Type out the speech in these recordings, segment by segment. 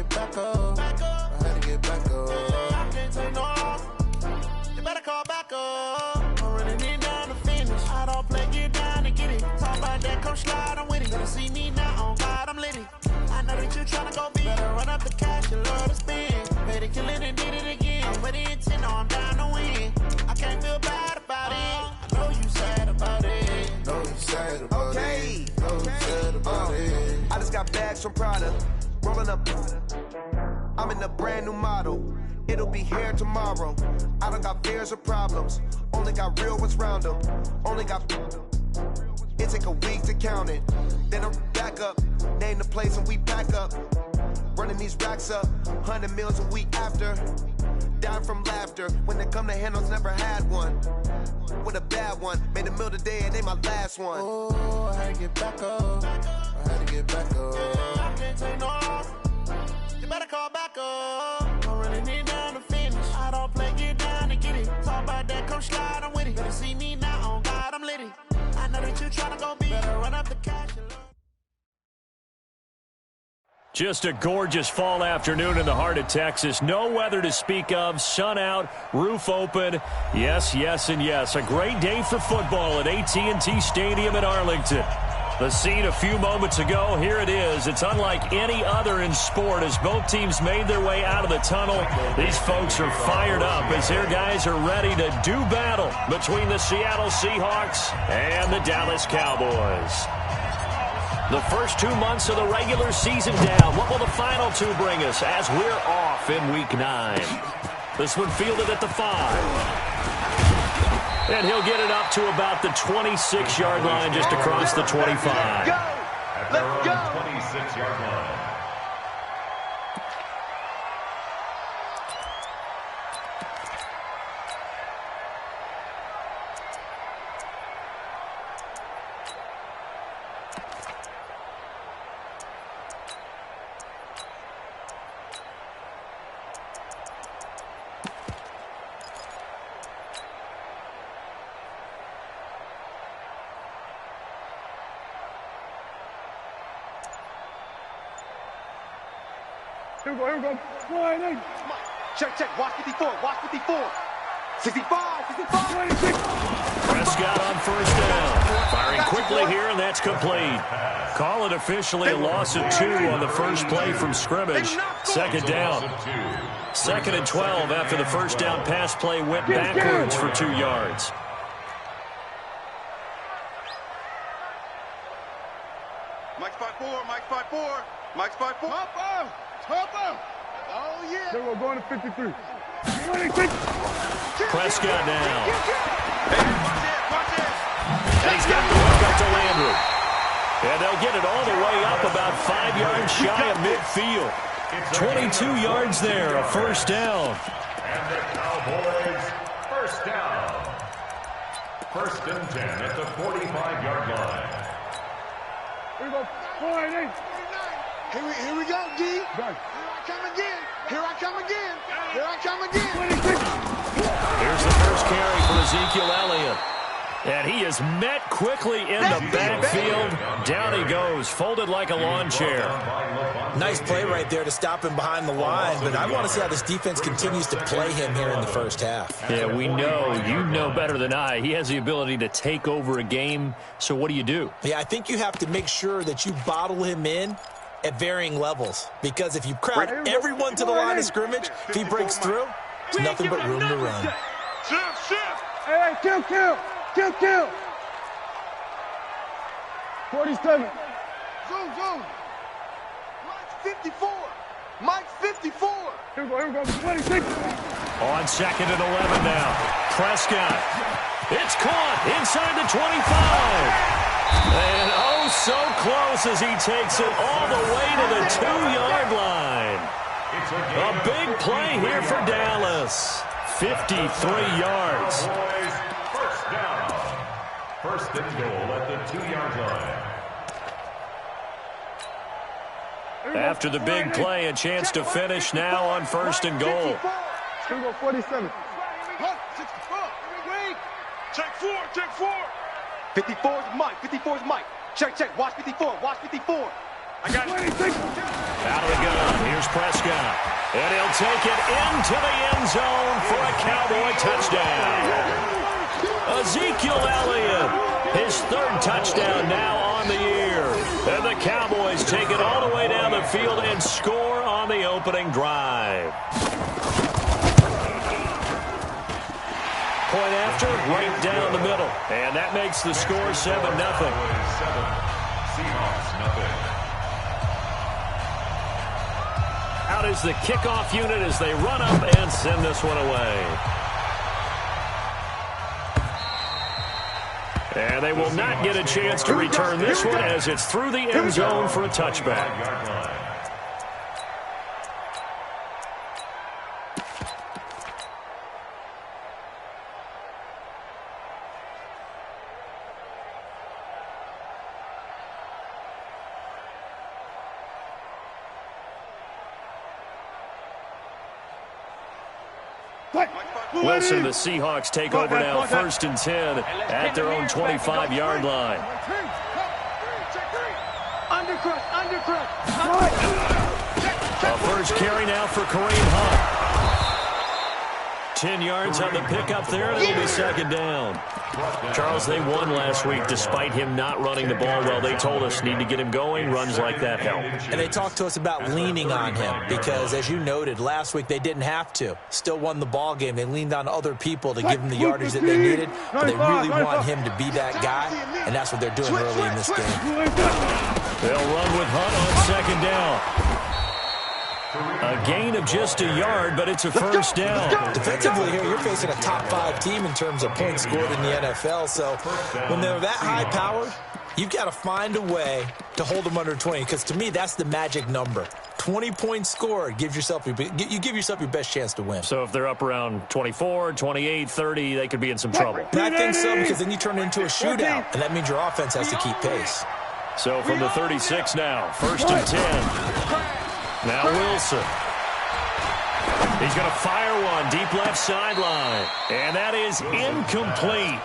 get back up. I had to get back up. I can't take no off. You better call back up. I'm running it down to finish. I don't play, get down to get it. Talk about that, come slide, I'm with it. Better see me now, on God, I'm litty. I know that you tryna go big. Better run up the cash, you love to spend. Better kill it and did it again. I'm with the intent, no, I'm down to win. I can't feel bad about it. I know you sad about it. Know you sad about it. Know you sad about it. I just got bags from Prada. Rolling up. I'm in a brand new model. It'll be here tomorrow. I don't got fears or problems. Only got real ones round them. Only got. It take a week to count it. Then I'm back up. Name the place and we pack up. Running these racks up. 100 meals a week after. Down from laughter. When they come to handles, never had one. With a bad one. Made a meal today and they my last one. Oh, I had to get back up. I had to get back up. I can't take no off. You better call back up. I'm running it down to finish. I don't play, get down to get it. Talk about that, come slide, I'm with it. Better see me now, on God, I'm litty. I know that you tryna go big. Better run up the cash. Just a gorgeous fall afternoon in the heart of Texas. No weather to speak of. Sun out, roof open. Yes, yes, and yes. A great day for football at AT&T Stadium in Arlington. The scene a few moments ago, here it is. It's unlike any other in sport as both teams made their way out of the tunnel. These folks are fired up as their guys are ready to do battle between the Seattle Seahawks and the Dallas Cowboys. The first 2 months of the regular season down. What will the final two bring us as we're off in Week 9? This one fielded at the 5. And he'll get it up to about the 26-yard line just across the 25. Let's go! Let's go! 26-yard line. Here we go. Sliding. Check. Watch 54. Watch 54. 65. 26. Prescott on first down. Firing quickly here, and that's complete. Call it officially a loss of 2 on the first play from scrimmage. Second down. 2nd and 12 after the first down pass play went backwards for 2 yards. Mike's 5-4. Mike's 5-4. Mike's 5-4. Hopper! Oh, yeah! Then we're going to 53. 26! Prescott now. Hey, watch this! And he's got the walk up to Landry. And they'll get it all the way up about 5 yards shy of midfield. 22 yards there, a first down. And the Cowboys, first down. 1st and 10 at the 45-yard line. Here we go. 48. Here we go, D. Here I come again. Here I come again. Here I come again. 26. Here's the first carry for Ezekiel Elliott. And he is met quickly in the backfield. Down he goes, folded like a lawn chair. Nice play right there to stop him behind the line, but I want to see how this defense continues to play him here in the first half. Yeah, we know. You know better than I. He has the ability to take over a game, so what do? Yeah, I think you have to make sure that you bottle him in at varying levels, because if you crowd everyone to the line of scrimmage, if he breaks through, there's nothing but room to run. Shift. Hey, kill. 47. Zoom. Mike's 54. Mike's 54. Here we go. 26. On 2nd and 11 now. Prescott. It's caught inside the 25. And oh, so close as he takes it all the way to the 2-yard line. A big play here for Dallas. 53 yards. First down. 1st and goal at the 2-yard line. After the big play, a chance to finish now on 1st and goal. Here we go. 47. Check 4. 54's Mike. Check. Watch 54. I got it. 26. Out of the gun. Here's Prescott. And he'll take it into the end zone for a Cowboy touchdown. Ezekiel Elliott, his third touchdown now on the year. And the Cowboys take it all the way down the field and score on the opening drive. Point after, right down the middle. And that makes the score 7-0. Seahawks, nothing. Out is the kickoff unit as they run up and send this one away. And they will not get a chance to return this one as it's through the end zone for a touchback. Wilson, the Seahawks take over now, 1st and 10 at their own 25-yard line. A first carry now for Kareem Hunt. 10 yards on the pickup there, and it'll be 2nd down. Charles, they won last week despite him not running the ball well. They told us need to get him going. Runs like that help. And they talked to us about leaning on him because, as you noted, last week they didn't have to. Still won the ball game. They leaned on other people to give them the yardage that they needed, but they really want him to be that guy, and that's what they're doing early in this game. They'll run with Hunt on 2nd down. A gain of just a yard, but it's a first down. Defensively here, you're facing a top-5 team in terms of points scored in the NFL. So when they're that high-powered, you've got to find a way to hold them under 20. Because to me, that's the magic number. 20 points scored, you give yourself your best chance to win. So if they're up around 24, 28, 30, they could be in some trouble. And I think so, because then you turn it into a shootout, and that means your offense has to keep pace. So from the 36 now, 1st and 10. Now Wilson. He's going to fire one deep left sideline. And that is incomplete.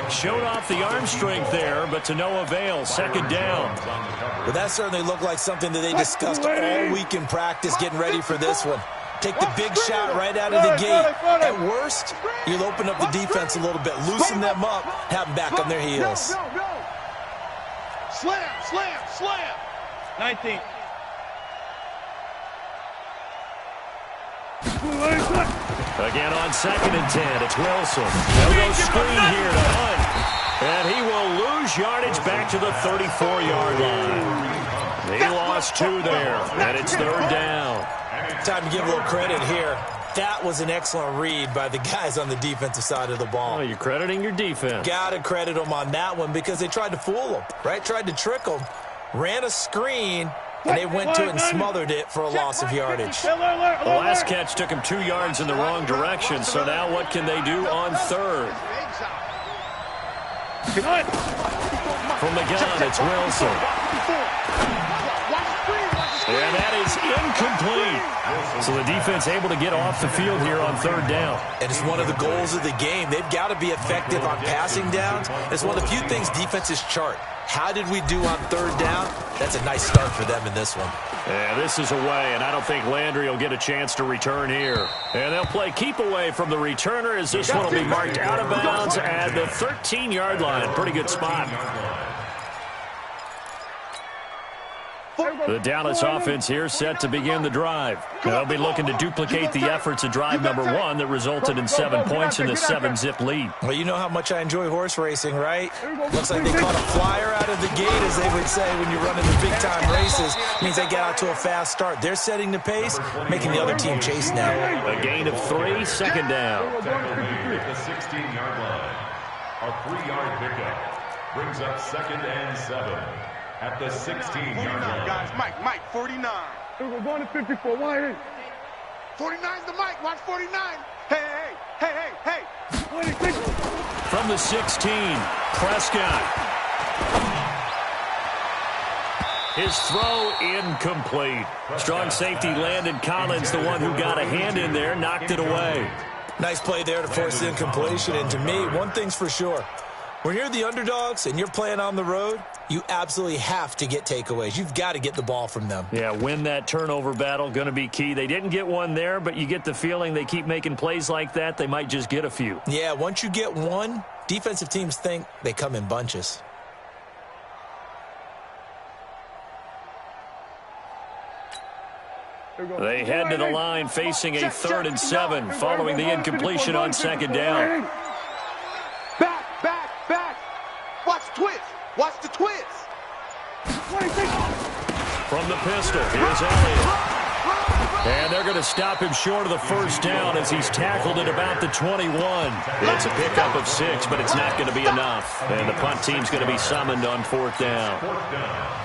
Showed off the arm strength there, but to no avail. 2nd down. Well, that certainly looked like something that they discussed all week in practice, getting ready for this one. Take the big shot right out of the gate. At worst, you'll open up the defense a little bit, loosen them up, have them back on their heels. Slam, slam, slam. 19. Again on 2nd and 10, it's Wilson. They'll go screen here to Hunt. And he will lose yardage back to the 34-yard line. He lost 2 there, and it's 3rd down. Time to give a little credit here. That was an excellent read by the guys on the defensive side of the ball. Oh, you're crediting your defense. Got to credit them on that one because they tried to fool them, right? Tried to trick them, ran a screen, and they went to it and smothered it for a loss of yardage. The last catch took him 2 yards in the wrong direction, so now what can they do on 3rd? From the gun, it's Wilson. And that is incomplete. So the defense able to get off the field here on 3rd down. And it's one of the goals of the game. They've got to be effective on passing downs. It's one of the few things defenses chart. How did we do on 3rd down? That's a nice start for them in this one. Yeah, this is away, and I don't think Landry will get a chance to return here. And they'll play keep away from the returner as this one will be marked out of bounds at the 13-yard line. Pretty good spot. The Dallas offense here set to begin the drive. They'll be looking to duplicate the efforts of drive number 1 that resulted in 7 points in the 7-zip lead. Well, you know how much I enjoy horse racing, right? Looks like they caught a flyer out of the gate, as they would say when you're running the big-time races. Means they get out to a fast start. They're setting the pace, making the other team chase now. A gain of 3, 2nd down. At the 16-yard line, a 3-yard pickup brings up 2nd and 7. At the 16-yard line. Guys, Mike, 49. We're going to 54. Why ain't? 49's the Mike. Watch 49. Hey. 26. From the 16, Prescott. His throw incomplete. Strong safety Landon Collins, the one who got a hand in there, knocked it away. Nice play there to force the incompletion. And to me, one thing's for sure. When you're the underdogs and you're playing on the road, you absolutely have to get takeaways. You've got to get the ball from them. Yeah, win that turnover battle, going to be key. They didn't get one there, but you get the feeling they keep making plays like that, they might just get a few. Yeah, once you get one, defensive teams think they come in bunches. They head to the line facing a 3rd and 7 following the incompletion on 2nd down. Back, back, back. Watch the twist. Watch the twist. From the pistol, here's Elliott. And they're going to stop him short of the 1st down as he's tackled at about the 21. It's a pickup of 6, but it's not going to be enough. And the punt team's going to be summoned on 4th down.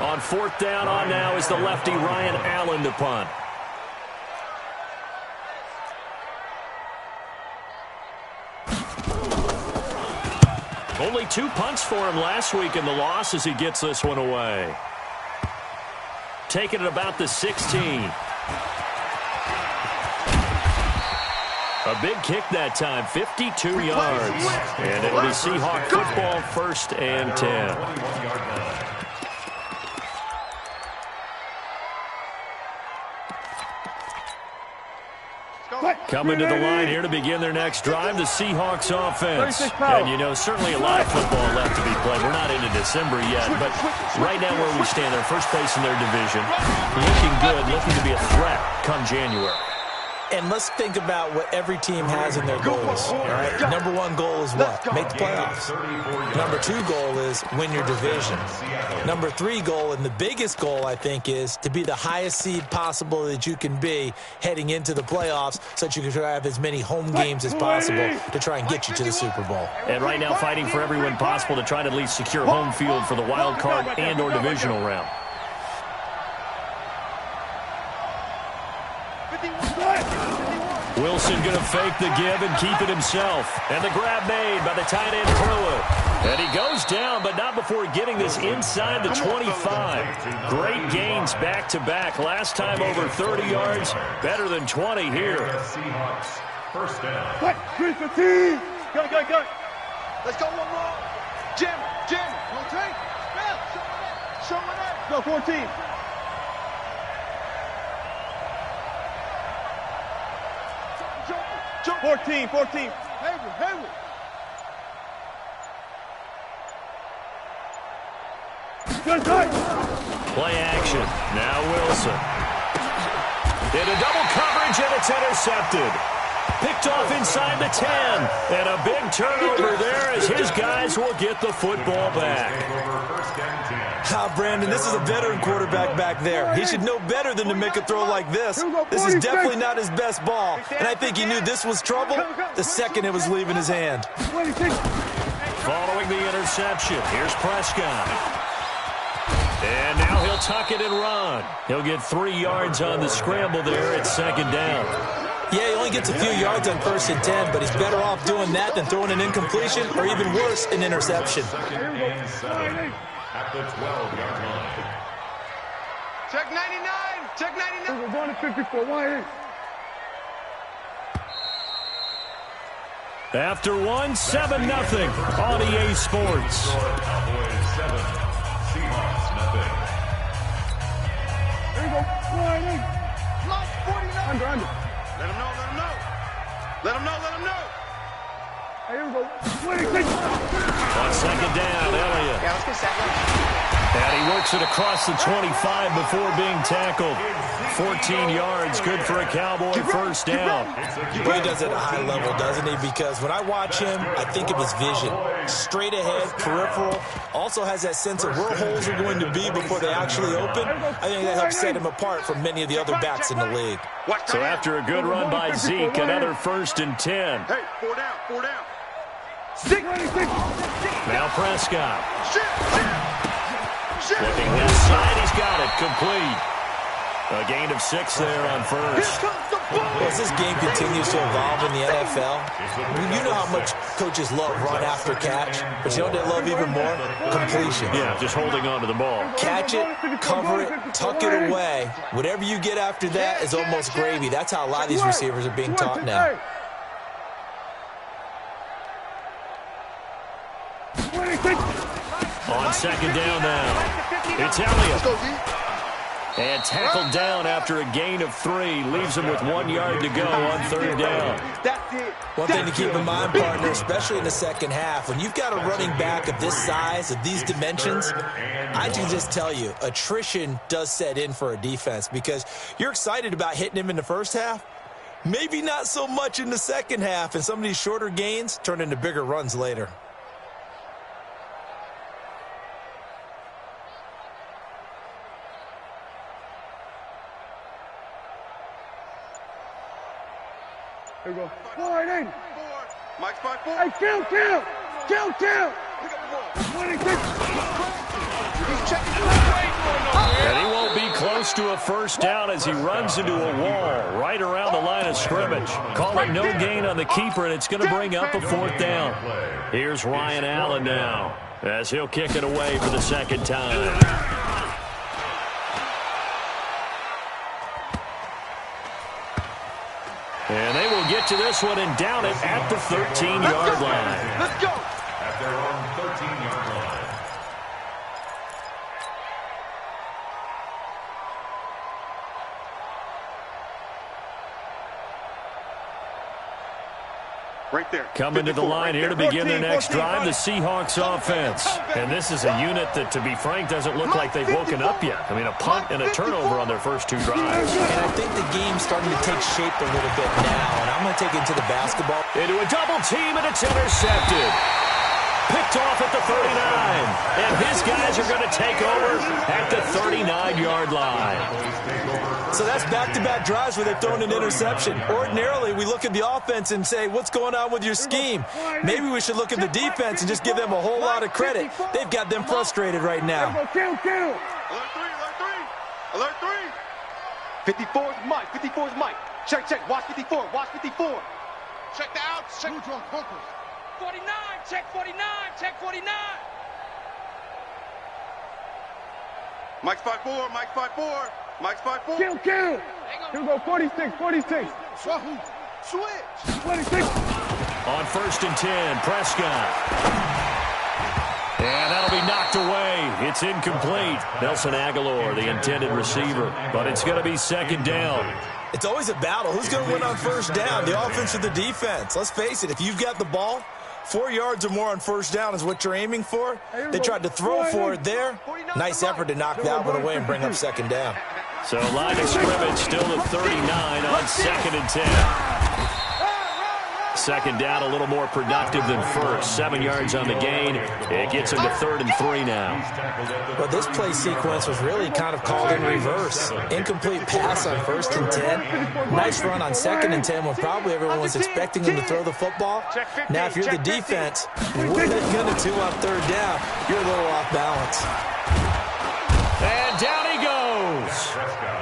On 4th down on now is the lefty Ryan Allen to punt. Only 2 punts for him last week in the loss as he gets this one away. Taking it about the 16. A big kick that time, 52 yards. And it'll be Seahawk football, 1st and 10. Coming to the line here to begin their next drive, the Seahawks offense. And, you know, certainly a lot of football left to be played. We're not into December yet, but right now where we stand, they're first place in their division. Looking good, looking to be a threat come January. And let's think about what every team has in their goals. All right? Number 1 goal is what? Make the playoffs. Number 2 goal is win your division. Number 3 goal, and the biggest goal, I think, is to be the highest seed possible that you can be heading into the playoffs so that you can have as many home games as possible to try and get you to the Super Bowl. And right now fighting for every win possible to try to at least secure home field for the wild card and or divisional round. Wilson going to fake the give and keep it himself. And the grab made by the tight end Pruitt. And he goes down, but not before getting this inside the 25. Great gains back-to-back. Last time over 30 yards, better than 20 here. Seahawks, 1st down. What? 3-15. Go, go, go. Let's go one more. Jim, Jim. Rotate. Show me that. Go, 14. Jump. 14. Hayward. Good tight. Play action. Now Wilson. Into double coverage, and it's intercepted. Picked off inside the 10. And a big turnover there as his guys will get the football back. Brandon, this is a veteran quarterback back there. He should know better than to make a throw like this. This is definitely not his best ball. And I think he knew this was trouble the second it was leaving his hand. Following the interception, here's Prescott. And now he'll tuck it and run. He'll get 3 yards on the scramble there at 2nd down. Yeah, he only gets a few yards on 1st and 10, but he's better off doing that than throwing an incompletion or even worse, an interception. 2nd and 7 at the 12-yard line. Check 99. Check 99. We're going to 54. Why? After 1, 7-0 on EA Sports. Cowboys 7, Seahawks nothing. There you go. Why? Plus 49. Under. Let him know. Here we go. 26. On 2nd down, Elliott. Yeah, let's get second. And he works it across the 25 before being tackled. 14 yards, good for a Cowboy 1st down. He really does it at a high level, doesn't he? Because when I watch him, I think of his vision. Straight ahead, peripheral. Also has that sense of where holes are going to be before they actually open. I think that helps set him apart from many of the other backs in the league. So after a good run by Zeke, another 1st and 10. Hey, 4 down. 6. Now Prescott. Looking left side, he's got it, complete. A gain of 6 there on 1st. As this game continues to evolve in the NFL, you know how much coaches love run after catch, but you know what they love even more? Completion. Yeah, just holding on to the ball. Catch it, cover it, tuck it away. Whatever you get after that is almost gravy. That's how a lot of these receivers are being taught now. 26. On second down now, it's Elliott. And tackled down after a gain of 3. Leaves him with 1 yard to go on third down. One thing to keep in mind, partner, especially in the second half, when you've got a running back of this size, of these dimensions, I can just tell you, attrition does set in for a defense because you're excited about hitting him in the first half. Maybe not so much in the second half, and some of these shorter gains turn into bigger runs later. Here we go. 4-8. Mike's 5-4. Hey, kill. 26. He's checking. And he won't be close to a first down as he runs into a wall right around the line of scrimmage. Call it no gain on the keeper, and it's going to bring up a fourth down. Here's Ryan Allen now as he'll kick it away for the second time. And they will get to this one and down it at the 13-yard line. Let's go. At their own 13-yard line. Right there. Coming to the line here to begin their next drive, the Seahawks offense. And this is a unit that, to be frank, doesn't look like they've woken up yet. I mean, a punt and a turnover on their first 2 drives. And I think the game's starting to take shape a little bit now, and I'm going to take it into the basketball. Into a double team, and it's intercepted. Picked off at the 39. And his guys are going to take over at the 39-yard line. So that's back-to-back drives where they've thrown an interception. Ordinarily, we look at the offense and say, what's going on with your scheme? Maybe we should look at the defense and just give them a whole lot of credit. They've got them frustrated right now. Kill. Alert 3. 54 is Mike. Check. Watch 54. Check the outs. Check. 49. Check 49. Mike's 5-4. Kill. Here we go. 46. Switch. 26. On first and 10, Prescott. And that'll be knocked away. It's incomplete. Nelson Aguilar, the intended receiver. But it's going to be second down. It's always a battle. Who's going to win on first down, the offense or the defense? Let's face it, if you've got the ball, 4 yards or more on first down is what you're aiming for. They tried to throw for it there. Nice effort to knock that one away and bring up second down. So line of scrimmage still at 39 on second and 10. Second down a little more productive than first. 7 yards on the gain. It gets him to 3rd and 3 now. Well, this play sequence was really kind of called in reverse. Incomplete pass on first and 10. Nice run on second and 10 when probably everyone was expecting him to throw the football. Now, if you're the defense, what are they going to do on third down? You're a little off balance. And down he goes.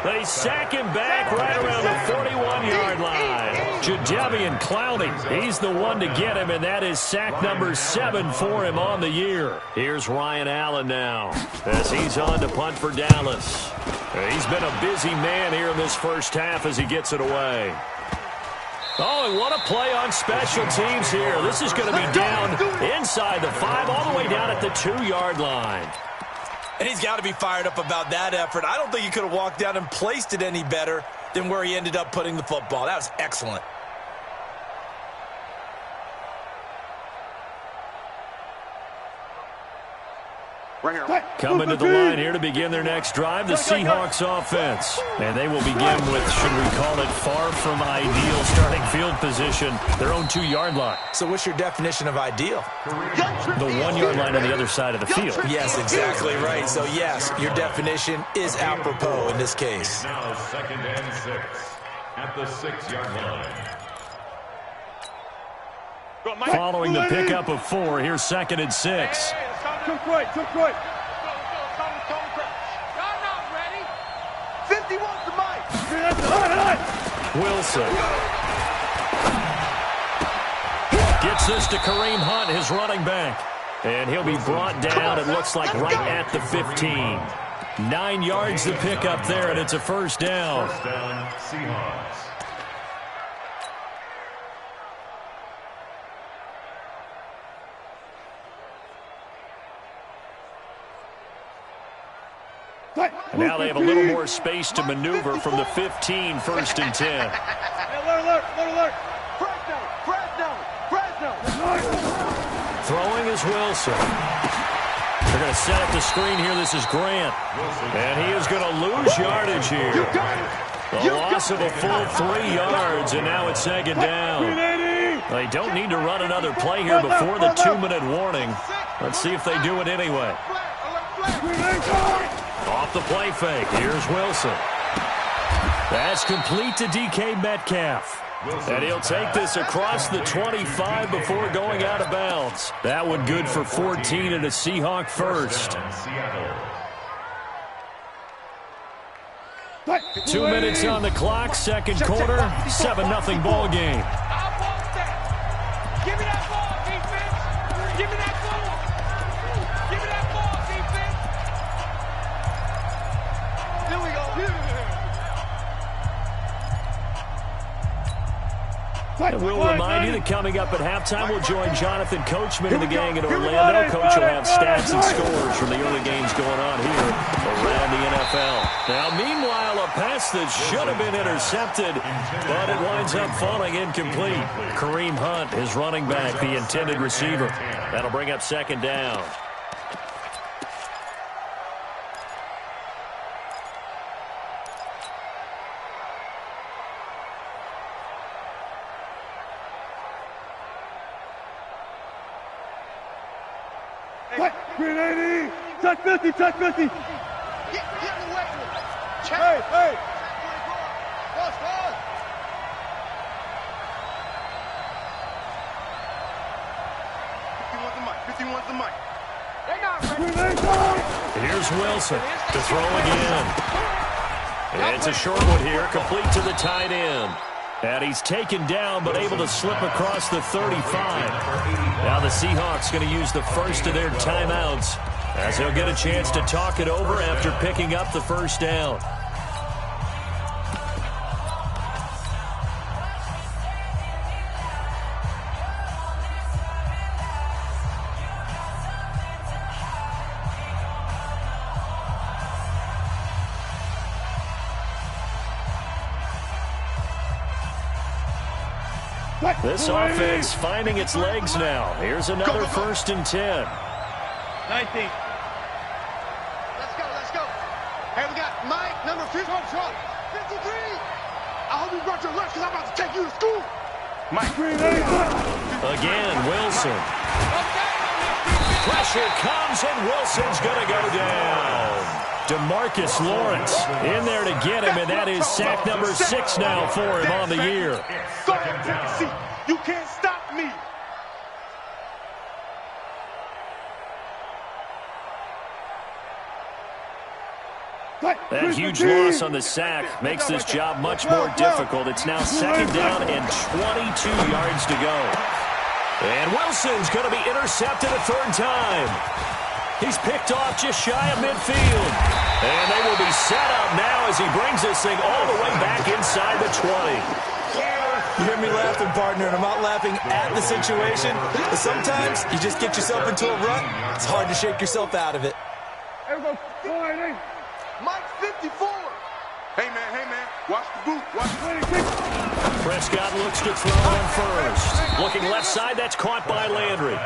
They sack him back right around the 41-yard line. Jadeveon Clowney, he's the one to get him, and that is sack number 7 for him on the year. Here's Ryan Allen now as he's on to punt for Dallas. He's been a busy man here in this first half as he gets it away. Oh, and what a play on special teams here. This is going to be down inside the 5, all the way down at the 2-yard line. And he's got to be fired up about that effort. I don't think he could have walked down and placed it any better than where he ended up putting the football. That was excellent. Coming to the line here to begin their next drive, the Seahawks offense. And they will begin with, should we call it, far from ideal starting field position, their own 2-yard line. So what's your definition of ideal? The 1-yard line on the other side of the field. Yes, exactly right. So, yes, your definition is apropos in this case. Now 2nd and 6 at the 6-yard line. Following the pickup of 4, here's 2nd and 6. Took right. Y'all not ready? 51 to Mike. Wilson gets this to Kareem Hunt, his running back. And he'll be brought down, it looks like, right at the 15. 9 yards to pick up there, and it's a first down. First down, Seahawks. Now they have a little more space to maneuver from the 15, 1st and 10. Alert. Fresno. Throwing is Wilson. They're going to set up the screen here. This is Grant. And he is going to lose yardage here. The loss of a full 3 yards, and now it's 2nd down. They don't need to run another play here before the 2-minute warning. Let's see if they do it anyway. Off the play fake. Here's Wilson. That's complete to DK Metcalf. And he'll take this across the 25 before going out of bounds. That one good for 14 and a Seahawk first. 2 minutes on the clock, 2nd quarter, 7-0 ball game. Give me that ball, defense. Give me that ball. Give me that ball, defense. Here we go. And we'll remind you that coming up at halftime, we'll join Jonathan Coachman and the gang in Orlando. Coach will have stats and scores from the early games going on here around the NFL. Now, meanwhile, a pass that should have been intercepted, but it winds up falling incomplete. Kareem Hunt, his running back, the intended receiver. That'll bring up 2nd down. Green 80. Touch 50. Get away from him. Check. Hey. Bust. 51's the mic. They not ready. Here's Wilson to throw again. It's a short one here, complete to the tight end. And he's taken down, but able to slip across the 35. Now the Seahawks going to use the first of their timeouts as they'll get a chance to talk it over after picking up the 1st down. This offense finding its legs now. Here's another 1st and 10. 19. Let's go. Hey, we got Mike, number 53. I hope you brought your lunch because I'm about to take you to school. Mike. Green 80. Again, Wilson. Pressure comes, and Wilson's going to go down. DeMarcus Lawrence in there to get him, and that is sack number 6 now for him on the year. You can't stop me. That huge loss on the sack makes this job much more difficult. It's now 2nd down and 22 yards to go. And Wilson's going to be intercepted a 3rd time. He's picked off just shy of midfield. And they will be set up now as he brings this thing all the way back inside the 20. You hear me laughing, partner, and I'm not laughing at the situation. But sometimes you just get yourself into a rut. It's hard to shake yourself out of it. Here we go. 4-8. Mike 54. Hey, man. Watch the boot. Watch the 26. Prescott looks to throw on first. Looking left side, that's caught by Landry.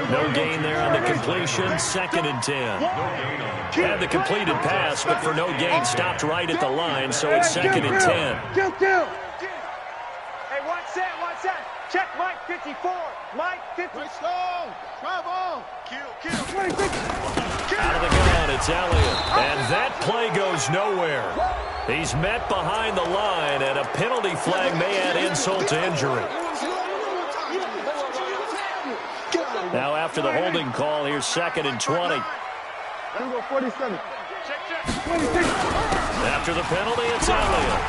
No gain there on the completion, 2nd and 10. Had the completed pass, but for no gain, stopped right at the line, so it's 2nd and 10. Kill. Hey, watch that. Check Mike 54. Mike 54. Let's go. Drive on. Kill. 26. Out of the gun, it's Elliott. And that play goes nowhere. He's met behind the line, and a penalty flag may add insult to injury. Now after the holding call, here's 2nd and 20. Here we go. 47. Check. 26. After the penalty, it's Elliott.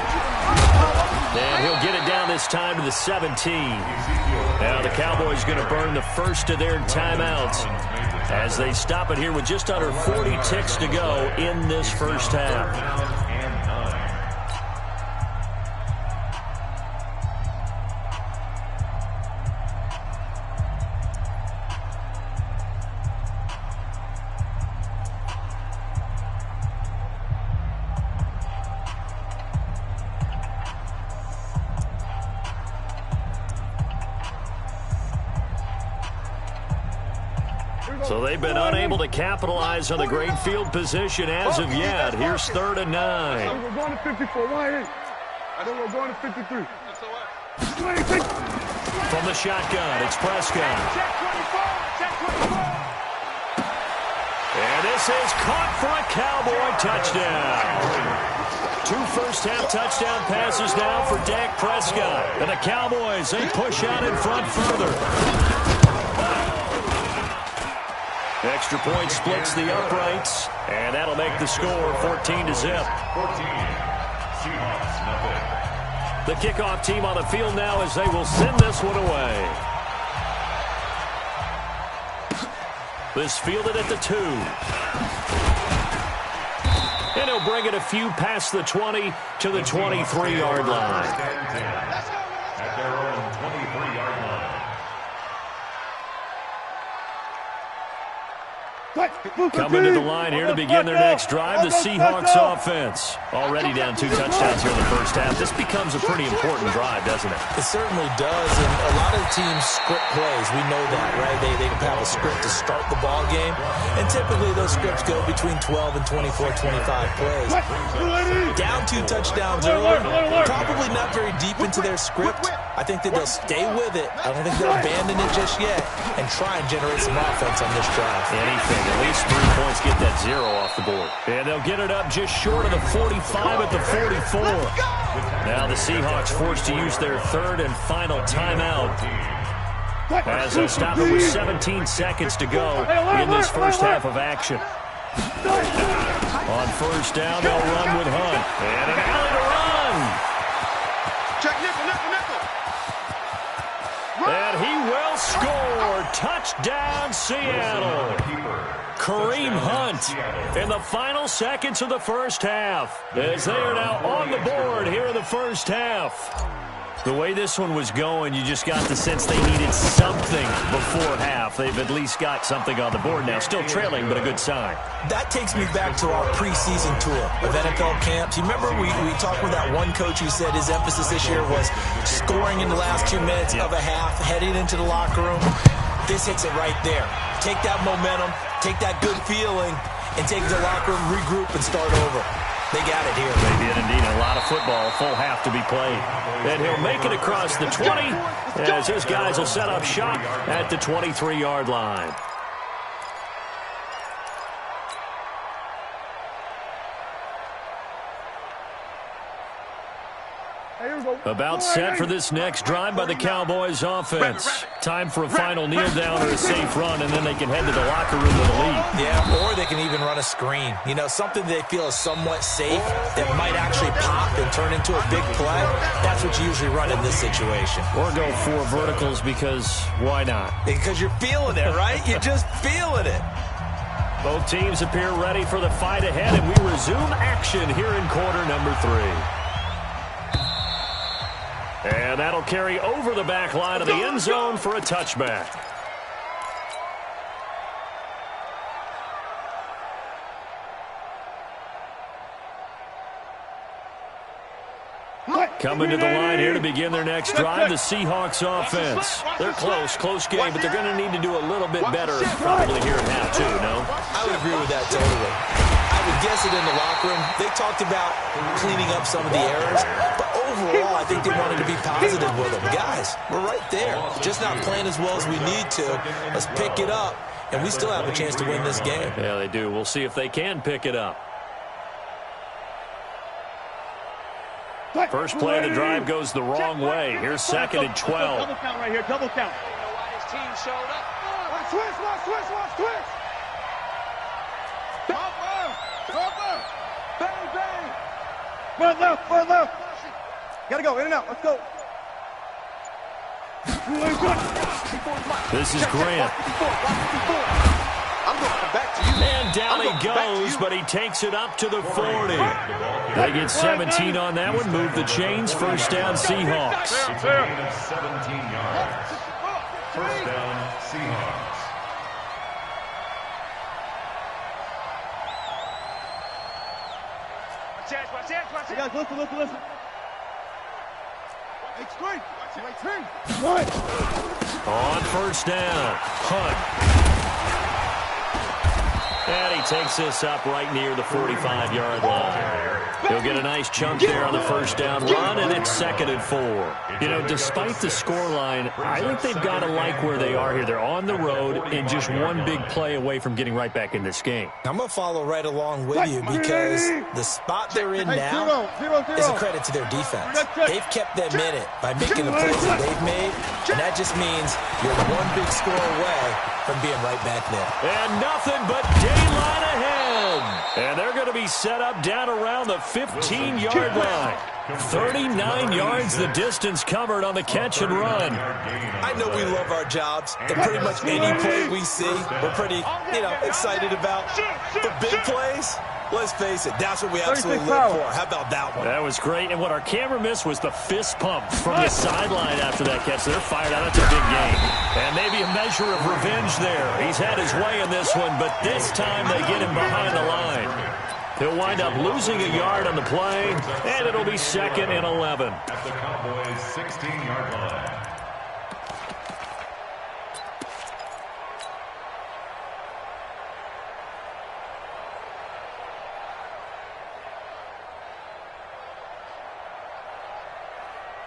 And he'll get it down this time to the 17. Now the Cowboys going to burn the first of their timeouts as they stop it here with just under 40 ticks to go in this first half. So they've been unable to capitalize on the great field position as of yet. Here's 3rd and 9. We're going to 54. Why? I think we're going to 53. From the shotgun, it's Prescott. And this is caught for a Cowboy touchdown. 2 first-half touchdown passes now for Dak Prescott. And the Cowboys, they push out in front further. Extra point splits the uprights, and that'll make the score 14-0. 14. Seahawks, nothing. The kickoff team on the field now as they will send this one away. This fielded at the 2. And he'll bring it a few past the 20 to the 23-yard line. At their own 23-yard line. Coming to the line here to begin their next drive, the Seahawks offense. Already down 2 touchdowns here in the first half. This becomes a pretty important drive, doesn't it? It certainly does, and a lot of teams script plays. We know that, right? They have a script to start the ball game, and typically those scripts go between 12 and 24, 25 plays. Down 2 touchdowns early, probably not very deep into their script. I think that they'll stay with it. I don't think they'll abandon it just yet and try and generate some offense on this drive. Anything. At least 3 points, get that 0 off the board. And they'll get it up just short of the 45 at the 44. Now the Seahawks forced to use their 3rd and final timeout. As they'll stop it with 17 seconds to go in this first half of action. On first down, they'll run with Hunt. And an alley to run. Check nickel. And he will score. Touchdown, Seattle. Kareem Hunt in the final seconds of the first half. As they are now on the board here in the first half. The way this one was going, you just got the sense they needed something before half. They've at least got something on the board now. Still trailing, but a good sign. That takes me back to our preseason tour of NFL camps. You remember we talked with that one coach who said his emphasis this year was scoring in the last 2 minutes of a half, heading into the locker room. This hits it right there. Take that momentum, take that good feeling, and take the locker room, regroup, and start over. They got it here. Maybe indeed a lot of football, full half to be played. And he'll make it across the 20 as his guys will set up shop at the 23-yard line. About set for this next drive by the Cowboys offense. Time for a final kneel down or a safe run, and then they can head to the locker room with a lead. Yeah, or they can even run a screen. You know, something they feel is somewhat safe that might actually pop and turn into a big play. That's what you usually run in this situation. Or go 4 verticals because why not? Because you're feeling it, right? You're just feeling it. Both teams appear ready for the fight ahead, and we resume action here in quarter number 3. And that'll carry over the back line of the end zone for a touchback. Coming to the line here to begin their next drive, the Seahawks offense. They're close game, but they're going to need to do a little bit better probably here in half 2, no? I would agree with that totally. I would guess it in the locker room. They talked about cleaning up some of the errors, but overall, I think they wanted to be positive with them. Guys, we're right there. Just not playing as well as we need to. Let's pick it up, and we still have a chance to win this game. Yeah, they do. We'll see if they can pick it up. First play of the drive goes the wrong way. Here's 2nd and 12. Double count right here, double count. Why his team showed up. Watch twist. Bang. Front left. Gotta go, in and out, let's go. This is Grant. I'm going to come back to you. And down he goes, but he takes it up to the 40. They get 17 on that one. Move the chains. First down, Seahawks. 17 yards. First down, Seahawks. Watch it. Guys, listen. On first down, Hunt. And he takes this up right near the 45-yard line. He'll get a nice chunk there on the first down run, and it's 2nd and 4. You know, despite the scoreline, I think they've got to like where they are here. They're on the road and just one big play away from getting right back in this game. I'm going to follow right along with you because the spot they're in now is a credit to their defense. They've kept them in it by making the plays that they've made, and that just means you're one big score away from being right back there. And nothing but daylight ahead. And they're going to be set up down around the 15-yard line. 39 yards the distance covered on the catch and run. I know we love our jobs, and pretty much any play we see, we're pretty, excited about. For big plays, let's face it, that's what we absolutely live for. How about that one? That was great, and what our camera missed was the fist pump from the sideline after that catch. They're fired out. That's a big game. And maybe a measure of revenge there. He's had his way in this one, but this time they get him behind the line. He'll wind up losing a yard on the play, and it'll be 2nd and 11. At the Cowboys' 16-yard line.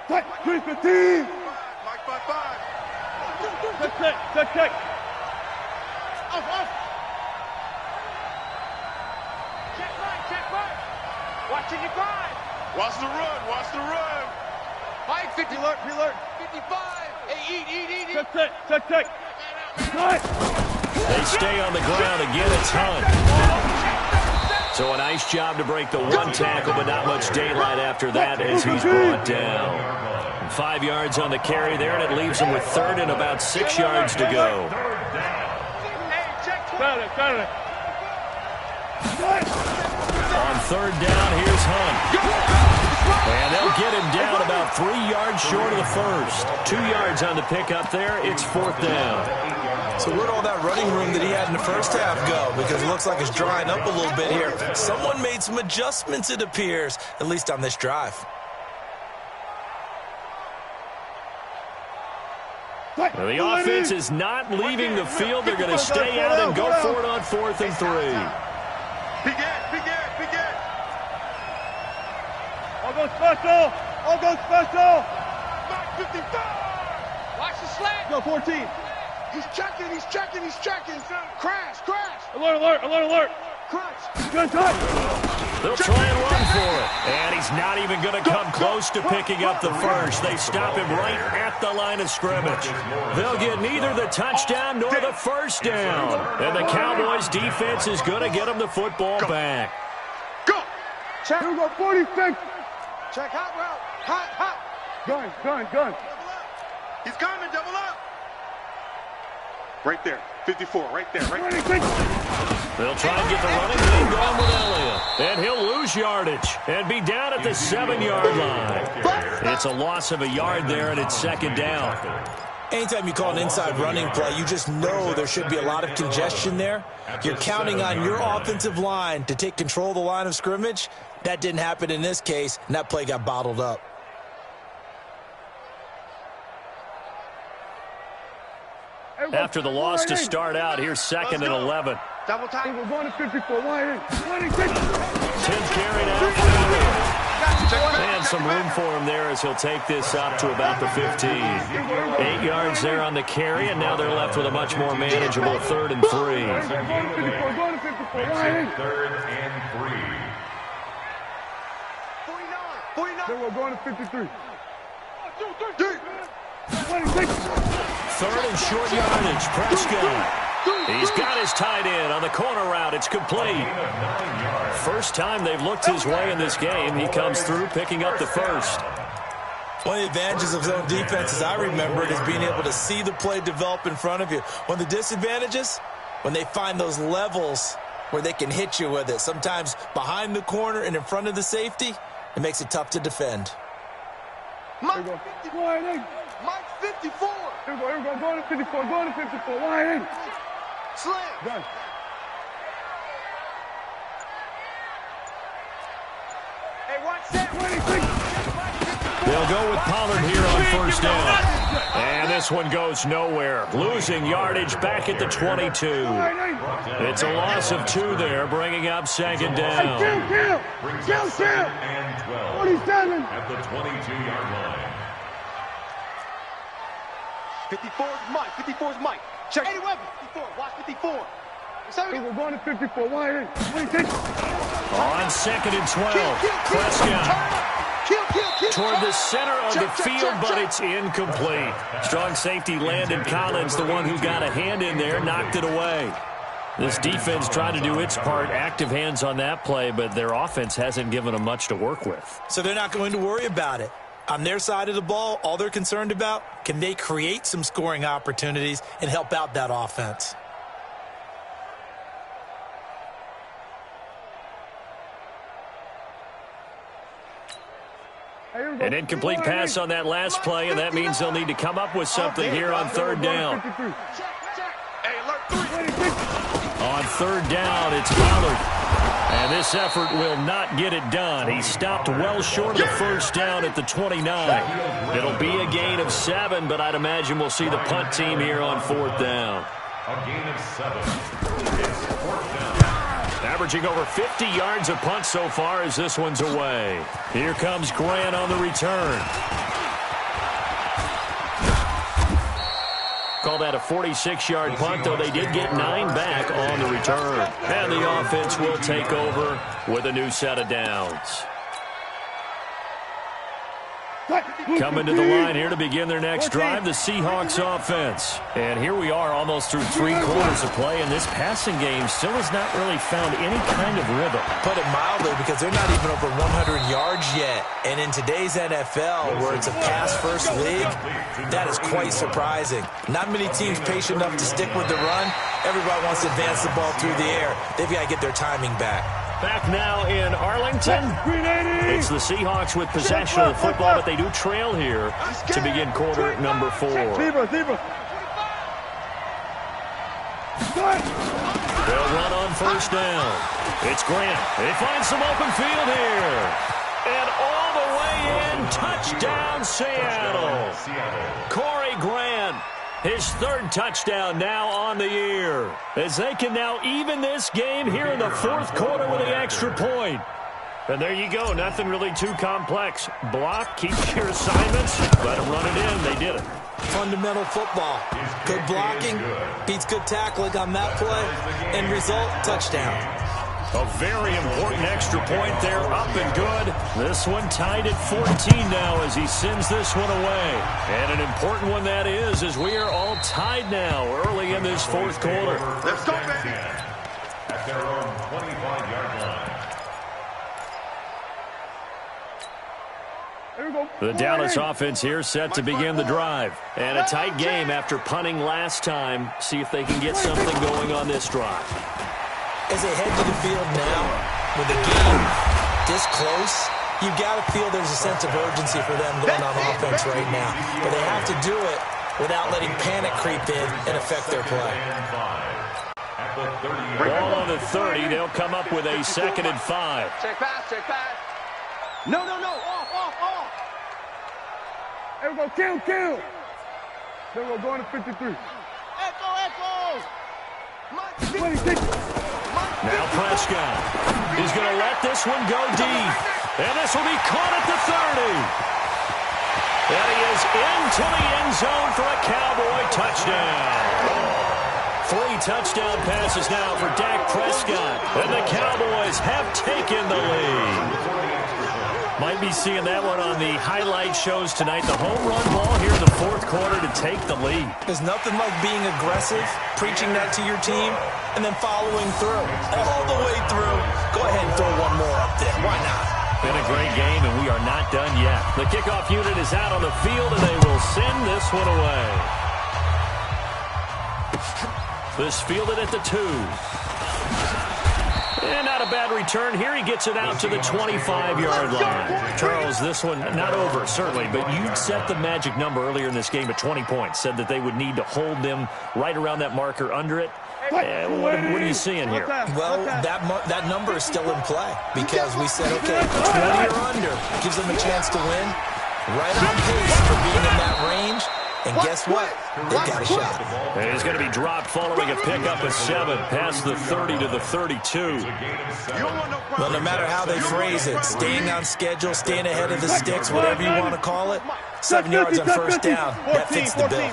Check, 315. Mike by 5. Check. Off. Check right. Watching your 5. Watch the run. Mike, 50. Alert. 55. Hey, eat. Check. They stay on the ground. Again, it's Hunt. So a nice job to break the one tackle, but not much daylight after that as he's brought down. 5 yards on the carry there, and it leaves him with 3rd and about 6 yards to go. Got it. On 3rd down, here's Hunt. And they'll get him down about 3 yards short of the first. 2 yards on the pickup there. It's 4th down. So where'd all that running room that he had in the first half go? Because it looks like it's drying up a little bit here. Someone made some adjustments, it appears, at least on this drive. Well, the offense is not leaving the field. They're going to stay out and go for it on 4th and 3. Begin. All go special. Mike 55. Watch the slant. Go 14. He's checking. Crash. Alert. Crash. Good touch. They'll try and run for it. And he's not even going to come close to picking up the first. They stop him right at the line of scrimmage. They'll get neither the touchdown nor the first down. And the Cowboys' defense is going to get them the football back. Go. Check. Here we go, 46. Check hot route. Hot. Gun. Double up. He's coming. Double up. Right there. 54. Right there. 26. They'll try and get the running game going with Elliott. And he'll lose yardage and be down at the 7-yard line. It's a loss of a yard there, and it's 2nd down. Anytime you call an inside running play, you just know there should be a lot of congestion there. You're counting on your offensive line to take control of the line of scrimmage. That didn't happen in this case, and that play got bottled up. After the loss to start out, here's 2nd and 11. Double time. We're going to 54. 26. 10th carry now. And some room for him there as he'll take this up to about the 15. 8 yards there on the carry, and now they're left with a much more manageable 3rd and 3. Going to 54. 3rd and 3. 49. Then we're going to 53. 26. 3rd and short yardage. Prescott. He's got his tight end on the corner route. It's complete. First time they've looked his way in this game. He comes through picking up the first. One of the advantages of zone defense, as I remember it, is being able to see the play develop in front of you. One of the disadvantages, when they find those levels where they can hit you with it, sometimes behind the corner and in front of the safety, it makes it tough to defend. Mike 54. Mike 54. Here we go. Going to 54. Going to 54. Wide in. Slam. Done. Hey, watch that. 26. They'll go with Pollard here on first down. And this one goes nowhere. Losing yardage back at the 22. It's a loss of 2 there, bringing up second down. Kill. 47 at the 22-yard line. 54 is Mike. 54 is Mike. Check. 80 weapon. 54. Watch 54. We're going to 54. Why? On second and 12, Prescott toward the center of the field, but it's incomplete. Strong safety Landon Collins, the one who got a hand in there, knocked it away. This defense tried to do its part, active hands on that play, but their offense hasn't given them much to work with. So they're not going to worry about it. On their side of the ball, all they're concerned about, can they create some scoring opportunities and help out that offense? An incomplete pass on that last play, and that means they'll need to come up with something here on third down. On third down, it's Pollard. And this effort will not get it done. He stopped well short of the first down at the 29. It'll be a gain of 7, but I'd imagine we'll see the punt team here on fourth down. A gain of 7. It's fourth down. Averaging over 50 yards a punt so far as this one's away. Here comes Grant on the return. Call that a 46-yard punt, though they did get 9 back on the return. And the offense will take over with a new set of downs. Coming to the line here to begin their next drive, the Seahawks offense. And here we are almost through 3 quarters of play, and this passing game still has not really found any kind of rhythm. Put it mildly, because they're not even over 100 yards yet. And in today's NFL, where it's a pass-first league, that is quite surprising. Not many teams patient enough to stick with the run. Everybody wants to advance the ball through the air. They've got to get their timing back. Back now in Arlington. It's the Seahawks with possession of the football, but they do trail here to begin quarter number 4. They'll run on first down. It's Grant. They find some open field here. And all the way in, touchdown Seattle. Corey Grant. His 3rd touchdown now on the year, as they can now even this game here in the 4th quarter with the extra point. And there you go, nothing really too complex. Block, keep your assignments, let them run it in. They did it. Fundamental football. Good blocking, beats good tackling on that play, end result, touchdown. A very important extra point there, up and good. This one tied at 14 now as he sends this one away. And an important one that is, as we are all tied now early in this 4th quarter. Let's go, baby. At their own 25-yard line. The Dallas offense here set to begin the drive. And a tight game after punting last time. See if they can get something going on this drive. As they head to the field now, with the game this close, you've got to feel there's a sense of urgency for them going on offense right now. But they have to do it without letting panic creep in and affect their play. Ball on the 30. They'll come up with a 2nd and 5. Check pass. No. Off. There we go, kill. Then we're going to 53. Echo. 26. Now Prescott is going to let this one go deep. And this will be caught at the 30. And he is into the end zone for a Cowboy touchdown. 3 touchdown passes now for Dak Prescott. And the Cowboys have taken the lead. Might be seeing that one on the highlight shows tonight. The home run ball here in the 4th quarter to take the lead. There's nothing like being aggressive, preaching that to your team, and then following through. All the way through. Go ahead and throw one more up there. Why not? Been a great game, and we are not done yet. The kickoff unit is out on the field, and they will send this one away. This fielded at the 2. And not a bad return here. He gets it out to the 25-yard line. Charles, this one not over, certainly, but you set the magic number earlier in this game at 20 points. Said that they would need to hold them right around that marker under it. What are you seeing here? Well, that number is still in play because we said, okay, 20 or under gives them a chance to win. Right on pace for being in that range. And guess what? They got a shot. And he's going to be dropped following a pickup of 7 past the 30 to the 32. Well, no matter how they phrase it, staying on schedule, staying ahead of the sticks, whatever you want to call it, 7 yards on first down, that fits the bill.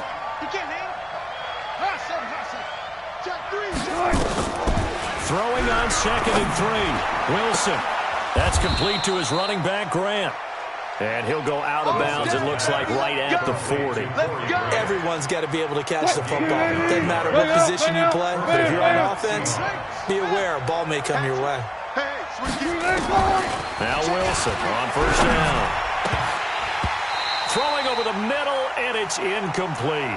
Throwing on 2nd and 3. Wilson. That's complete to his running back, Grant. And he'll go out of bounds, it looks like, right at the 40. Everyone's got to be able to catch the football. Doesn't matter what position you play, but if you're on offense, be aware a ball may come your way. Now Wilson on first down. Throwing over the middle, and it's incomplete.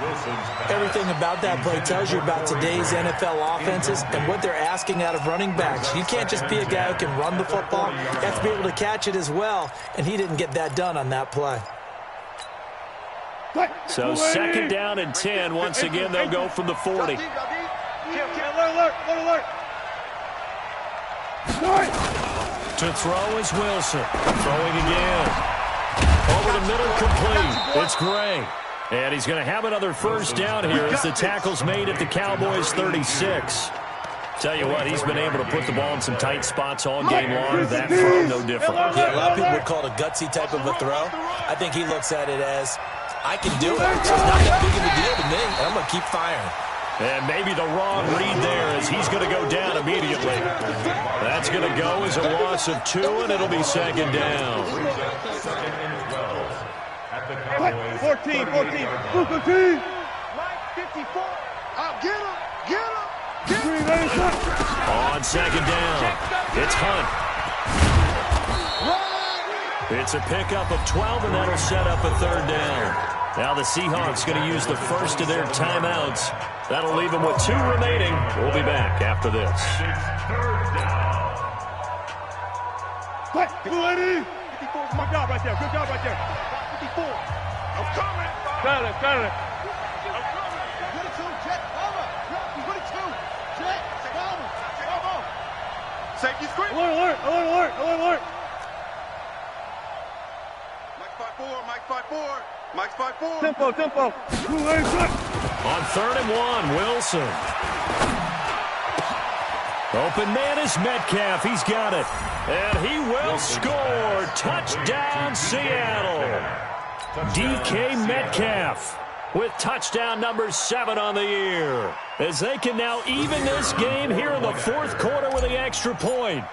Everything about that play tells you about today's NFL offenses and what they're asking out of running backs. You can't just be a guy who can run the football. You have to be able to catch it as well, and he didn't get that done on that play. So 2nd down and 10. Once again, they'll go from the 40. To throw is Wilson. Throwing again. Over the middle, complete. It's Gray. And he's going to have another first down here as the tackle's made at the Cowboys' 36. Tell you what, he's been able to put the ball in some tight spots all game long. That throw, no different. Yeah, a lot of people would call it a gutsy type of a throw. I think he looks at it as, I can do it. So it's not that big of a deal to me, and I'm going to keep firing. And maybe the wrong read there as he's going to go down immediately. That's going to go as a loss of 2, and it'll be 2nd down. 14. 54. Get him. On 2nd down, it's Hunt. It's a pickup of 12, and that'll set up a 3rd down. Now the Seahawks going to use the first of their timeouts. That'll leave them with 2 remaining. We'll be back after this. 54. Good job right there. 54. I'm coming. Got it. I'm coming. 22, Jet, over. 22, Jet, over. Safety screen. Alert. Mike's 5-4. Tempo. On 3rd and 1, Wilson. Open man is Metcalf. He's got it. And he will score. Touchdown, Seattle. DK Metcalf with touchdown number 7 on the year. As they can now even this game here in the 4th quarter with the extra point.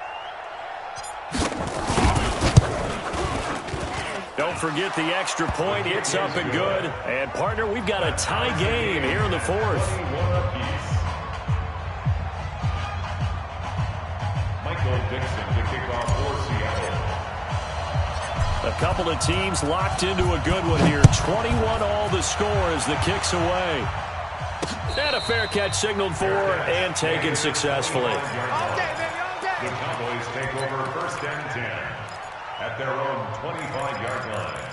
Don't forget the extra point. It's up and good. And, partner, we've got a tie game here in the 4th. Michael Dixon to kick off for Seattle. A couple of teams locked into a good one here. 21-all the score as the kick's away. And a fair catch signaled for and taken successfully. The Cowboys take over 1st and 10. At their own 25-yard line.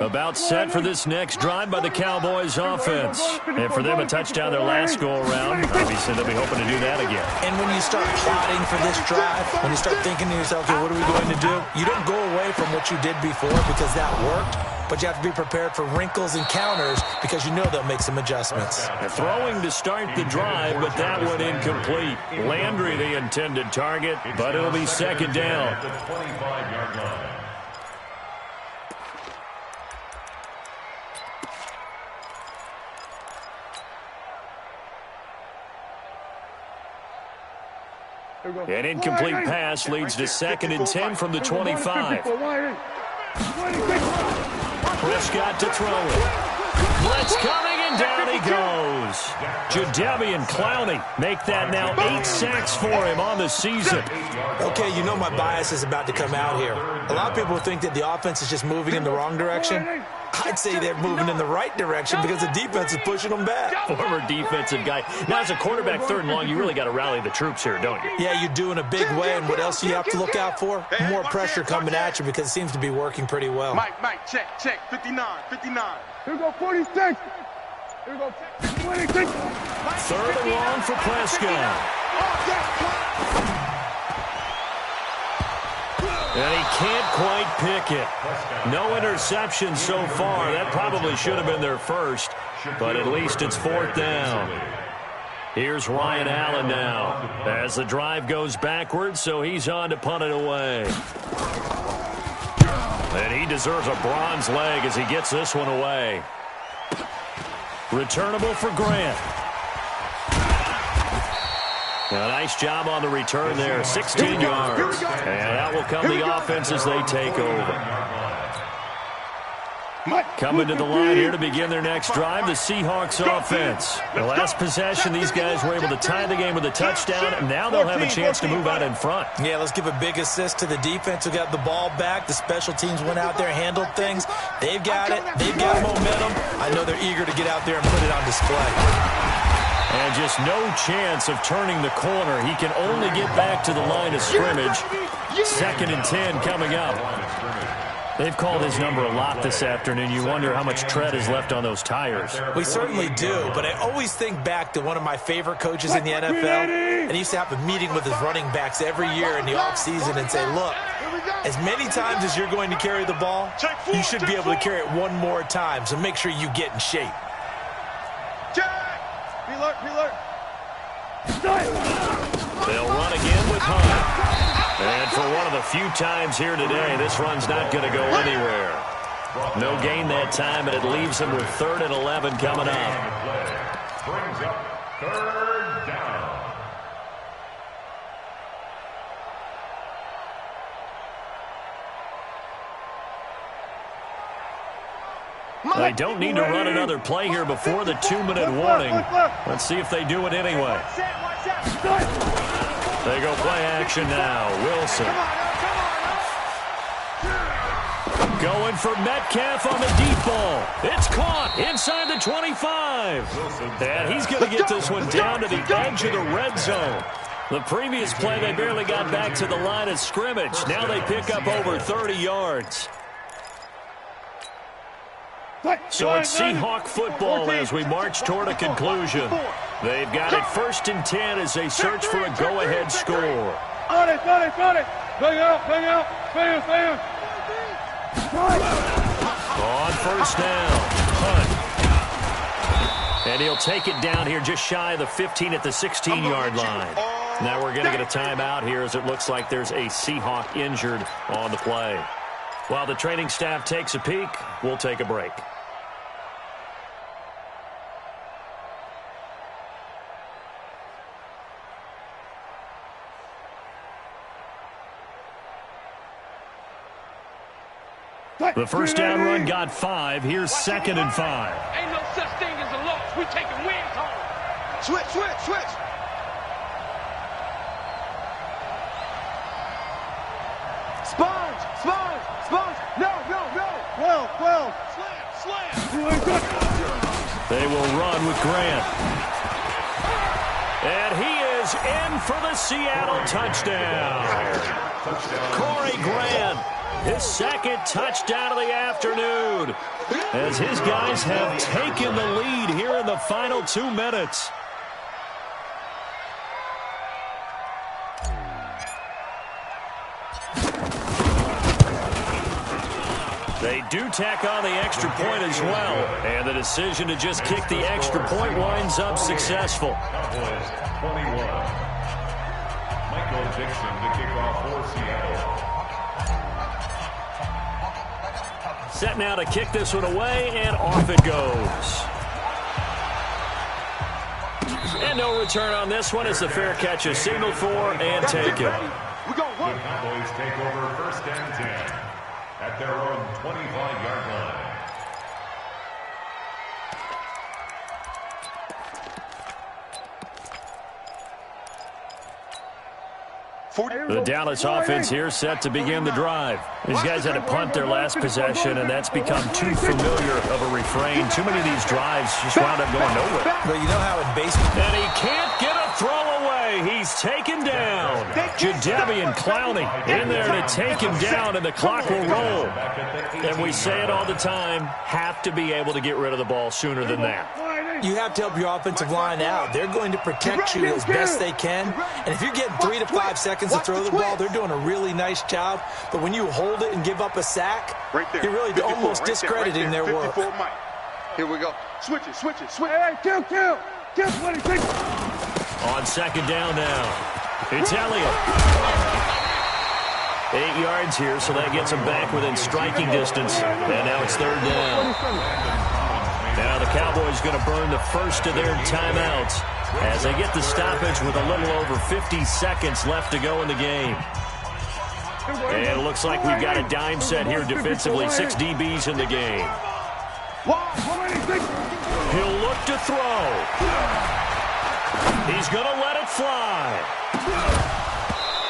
About set for this next drive by the Cowboys offense. And for them, a touchdown their last go-around. Obviously, they'll be hoping to do that again. And when you start plotting for this drive, when you start thinking to yourself, okay, what are we going to do? You don't go away from what you did before because that worked. But you have to be prepared for wrinkles and counters because you know they'll make some adjustments. Throwing to start the drive, but that one incomplete. Landry, the intended target, but it'll be 2nd down. At the 25-yard line. An incomplete pass leads to 2nd and 10 from the 25. Prescott to throw it. Blitz coming, and down he goes. Jadeveon Clowney make that now 8 sacks for him on the season. Okay, you know my bias is about to come out here. A lot of people think that the offense is just moving in the wrong direction. I'd say they're moving in the right direction because the defense is pushing them back. Former defensive guy. Now, as a quarterback, 3rd and long, you really got to rally the troops here, don't you? Yeah, you do in a big way, and what else do you have to look out for? More pressure coming at you because it seems to be working pretty well. Mike, check. 59. Here we go, 46. Here we go, 26. 3rd and long for Prescott. And he can't quite pick it. No interception so far. That probably should have been their first, but at least it's 4th down. Here's Ryan Allen now as the drive goes backwards, so he's on to punt it away. And he deserves a bronze leg as he gets this one away. Returnable for Grant. A nice job on the return there, 16 yards. And out will come the offense as they take over. Coming to the line here to begin their next drive, the Seahawks offense. The last possession, these guys were able to tie the game with a touchdown, and now they'll have a chance to move out in front. Yeah, let's give a big assist to the defense who got the ball back. The special teams went out there, handled things. They've got it. They've got momentum. I know they're eager to get out there and put it on display. And just no chance of turning the corner. He can only get back to the line of scrimmage. 2nd and 10 coming up. They've called his number a lot this afternoon. You wonder how much tread is left on those tires. We certainly do, but I always think back to one of my favorite coaches in the NFL, and he used to have a meeting with his running backs every year in the offseason and say, look, as many times as you're going to carry the ball, you should be able to carry it one more time, so make sure you get in shape. They'll run again with Hunt. And for one of the few times here today, this run's not going to go anywhere. No gain that time, and it leaves him with 3rd and 11 coming up. Brings up 3rd down. They don't need to run another play here before the 2-minute warning. Let's see if they do it anyway. They go play action now. Wilson. Going for Metcalf on the deep ball. It's caught inside the 25. And he's going to get this one down to the edge of the red zone. The previous play, they barely got back to the line of scrimmage. Now they pick up over 30 yards. So it's Seahawk football as we march toward a conclusion. They've got it 1st and 10 as they search for a go-ahead score. On it. Bang out. On 1st down, Hunt. And he'll take it down here just shy of the 15 at the 16-yard line. Now we're going to get a timeout here as it looks like there's a Seahawk injured on the play. While the training staff takes a peek, we'll take a break. The 1st down run got 5. Here's 2nd and 5. Ain't no such thing as a loss. We taking wins home. Switch. Sponge. No. 12. Slam. They will run with Grant. And he is in for the Seattle touchdown. Corey Grant. His 2nd touchdown of the afternoon as his guys have taken the lead here in the final 2 minutes. They do tack on the extra point as well, and the decision to just kick the extra point winds up successful. Cowboys 21. Michael Dixon to kick off for Seattle. Set now to kick this one away, and off it goes. And no return on this one as the fair catch is signaled for and taken. The Cowboys take over 1st and 10 at their own 25-yard line. The Dallas offense here set to begin the drive. These guys had to punt their last possession, and that's become too familiar of a refrain. Too many of these drives just wound up going nowhere. But you know how in baseball... And he can't get a throw away. He's taken down. Jadeveon Clowney in there to take him down, and the clock will roll. And we say it all the time, have to be able to get rid of the ball sooner than that. You have to help your offensive line out. They're going to protect you as best they can. And if you're getting 3 to 5 seconds to throw the ball, they're doing a really nice job. But when you hold it and give up a sack, you're really almost discrediting their work. Here we go. Switch it, switch it, switch it. Hey, kill. Kill 26. On second down now. It's Elliott. 8 yards here, so that gets him back within striking distance. And now it's third down. Now the Cowboys going to burn the first of their timeouts as they get the stoppage with a little over 50 seconds left to go in the game. And it looks like we've got a dime set here defensively. 6 DBs in the game. He'll look to throw. He's going to let it fly.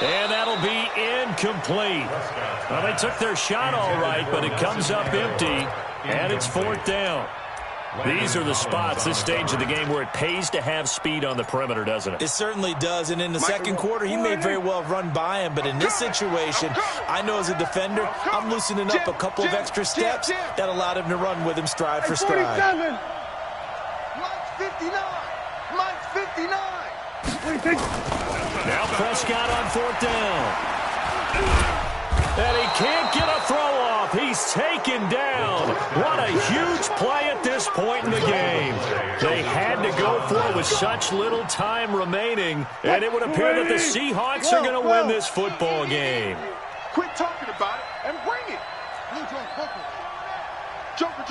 And that'll be incomplete. Well, they took their shot all right, but it comes up empty, and it's fourth down. These are the spots, this stage of the game, where it pays to have speed on the perimeter, doesn't it? It certainly does, and in the second quarter, he may very well have run by him, but in this situation, I know as a defender, I'm loosening up a couple of extra steps that allowed him to run with him stride for stride. Mike's 59. Mike's 59. Now Prescott on fourth down. And he can't get a throw off. He's taken down. What a huge play at this point in the game. They had to go for it with such little time remaining, and it would appear that the Seahawks are going to win this football game. Quit talking about it and bring it. Joker.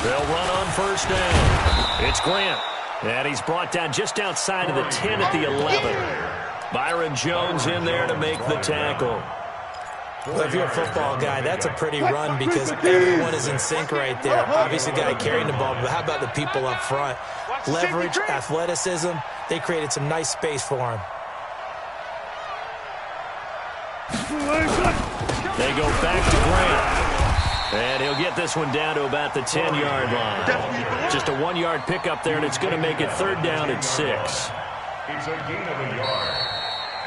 They'll run on first down. It's Grant. And he's brought down just outside of the 10 at the 11. Byron Jones in there to make the tackle. Well, if you're a football guy, that's a pretty run because everyone is in sync right there. Obviously, the guy carrying the ball, but how about the people up front? Leverage, athleticism, they created some nice space for him. They go back to Grant. And he'll get this one down to about the 10-yard line. Just a 1-yard pickup there, and it's going to make it third down at 6. It's a gain of a yard.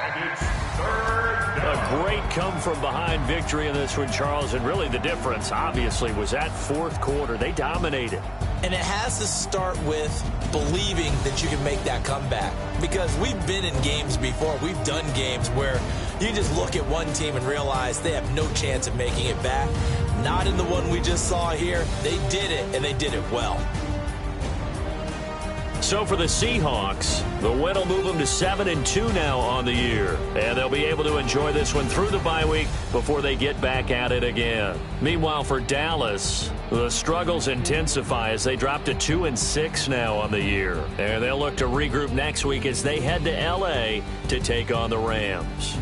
And it's third down. A great come-from-behind victory in this one, Charles. And really the difference, obviously, was that fourth quarter. They dominated. And it has to start with believing that you can make that comeback. Because we've been in games before. We've done games where you just look at one team and realize they have no chance of making it back. Not in the one we just saw here. They did it, and they did it well. So for the Seahawks, the win will move them to 7-2 now on the year. And they'll be able to enjoy this one through the bye week before they get back at it again. Meanwhile, for Dallas, the struggles intensify as they drop to 2-6 now on the year. And they'll look to regroup next week as they head to L.A. to take on the Rams.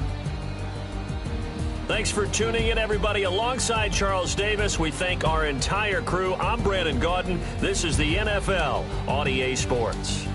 Thanks for tuning in, everybody. Alongside Charles Davis, we thank our entire crew. I'm Brandon Gaudin. This is the NFL on EA Sports.